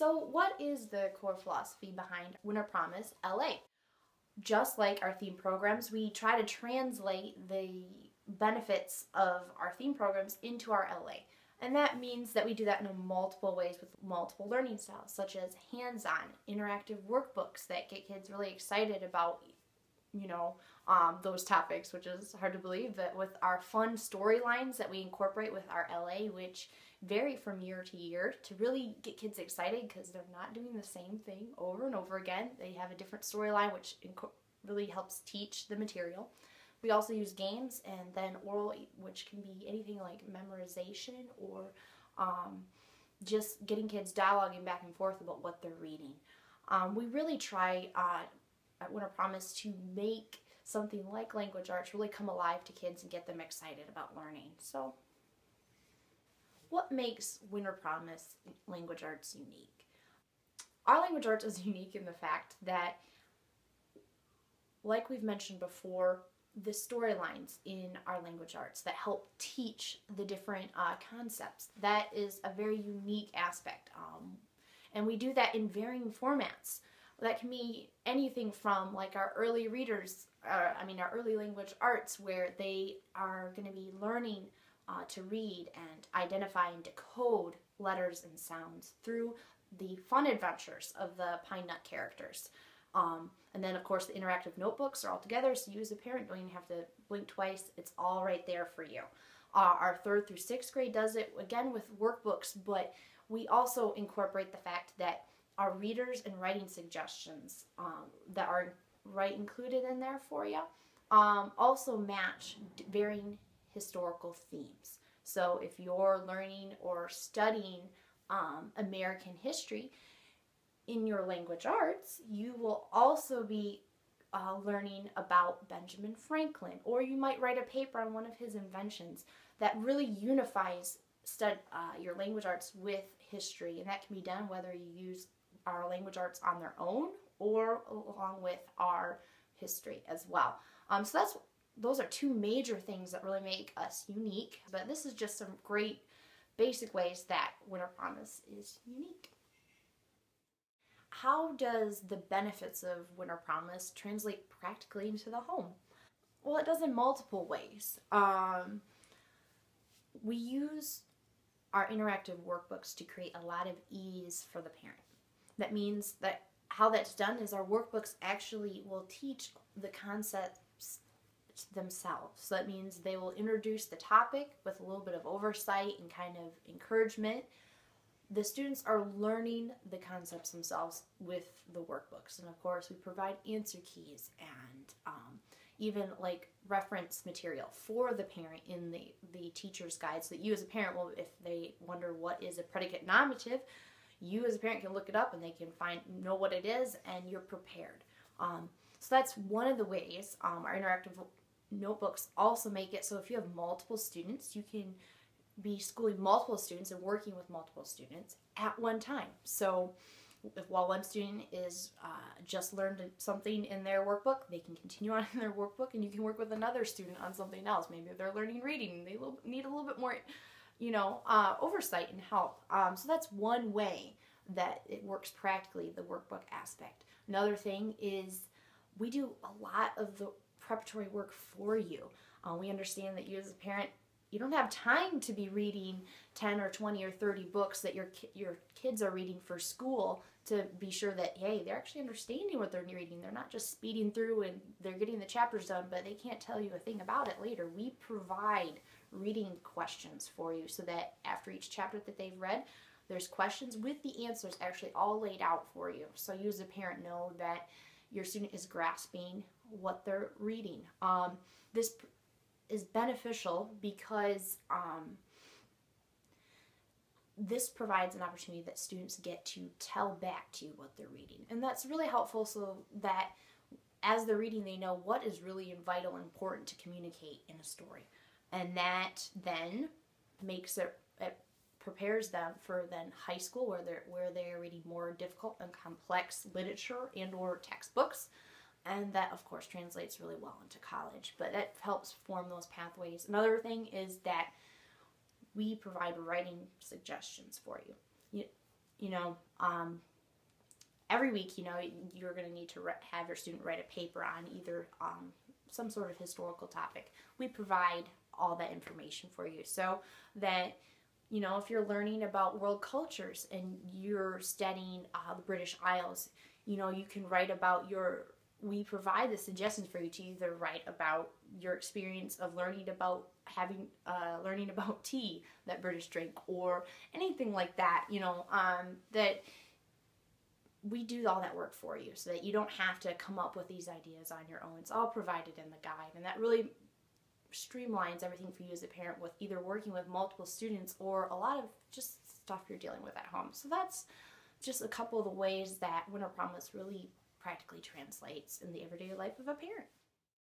So what is the core philosophy behind WinterPromise LA? Just like our theme programs, we try to translate the benefits of our theme programs into our LA. And that means that we do that in multiple ways with multiple learning styles, such as hands-on, interactive workbooks that get kids really excited about, those topics, which is hard to believe, but with our fun storylines that we incorporate with our LA, which vary from year to year to really get kids excited because they're not doing the same thing over and over again. They have a different storyline, which really helps teach the material. We also use games and then oral, which can be anything like memorization or just getting kids dialoguing back and forth about what they're reading. We really try at WinterPromise to make something like language arts really come alive to kids and get them excited about learning. So, what makes WinterPromise language arts unique? Our language arts is unique in the fact that, like we've mentioned before, the storylines in our language arts that help teach the different concepts. That is a very unique aspect. And we do that in varying formats. That can be anything from like our early readers, our early language arts, where they are going to be learning to read and identify and decode letters and sounds through the fun adventures of the Pine Nut characters. And then, of course, the interactive notebooks are all together, so you as a parent don't even have to blink twice. It's all right there for you. Our 3rd through 6th grade does it, again, with workbooks, but we also incorporate the fact that our readers and writing suggestions that are included in there for you also match varying historical themes. So if you're learning or studying American history, in your language arts, you will also be learning about Benjamin Franklin, or you might write a paper on one of his inventions that really unifies your language arts with history, and that can be done whether you use our language arts on their own or along with our history as well. So those are two major things that really make us unique, but this is just some great basic ways that WinterPromise is unique. How does the benefits of WinterPromise translate practically into the home? Well, it does in multiple ways. We use our interactive workbooks to create a lot of ease for the parent. That means that how that's done is our workbooks actually will teach the concepts themselves. So that means they will introduce the topic with a little bit of oversight and kind of encouragement. The students are learning the concepts themselves with the workbooks. And of course, we provide answer keys and even like reference material for the parent in the teacher's guide, so that you as a parent will, if they wonder what is a predicate nominative, you as a parent can look it up and they can know what it is, and you're prepared. So that's one of the ways. Our interactive notebooks also make it so if you have multiple students, you can be schooling multiple students and working with multiple students at one time. So while one student is just learned something in their workbook, they can continue on in their workbook, and you can work with another student on something else. Maybe they're learning reading and they need a little bit more oversight and help. So that's one way that it works practically, the workbook aspect. Another thing is we do a lot of the preparatory work for you. We understand that you as a parent, you don't have time to be reading 10 or 20 or 30 books that your kids are reading for school to be sure that, hey, they're actually understanding what they're reading. They're not just speeding through and they're getting the chapters done, but they can't tell you a thing about it later. We provide reading questions for you so that after each chapter that they've read, there's questions with the answers actually all laid out for you. So you as a parent know that your student is grasping what they're reading. This is beneficial because this provides an opportunity that students get to tell back to you what they're reading. And that's really helpful so that as they're reading, they know what is really vital and important to communicate in a story. And that then makes it prepares them for then high school where they're reading more difficult and complex literature and or textbooks. And that, of course, translates really well into college. But that helps form those pathways. Another thing is that we provide writing suggestions for you. you know, every week, you know, you're going to need to have your student write a paper on either some sort of historical topic. We provide all that information for you so that, you know, if you're learning about world cultures and you're studying the British Isles, you know, you can write about we provide the suggestions for you to either write about your experience of learning about learning about tea that British drink or anything like that, you know, that we do all that work for you so that you don't have to come up with these ideas on your own. It's all provided in the guide, and that really streamlines everything for you as a parent with either working with multiple students or a lot of just stuff you're dealing with at home. So that's just a couple of the ways that WinterPromise really practically translates in the everyday life of a parent.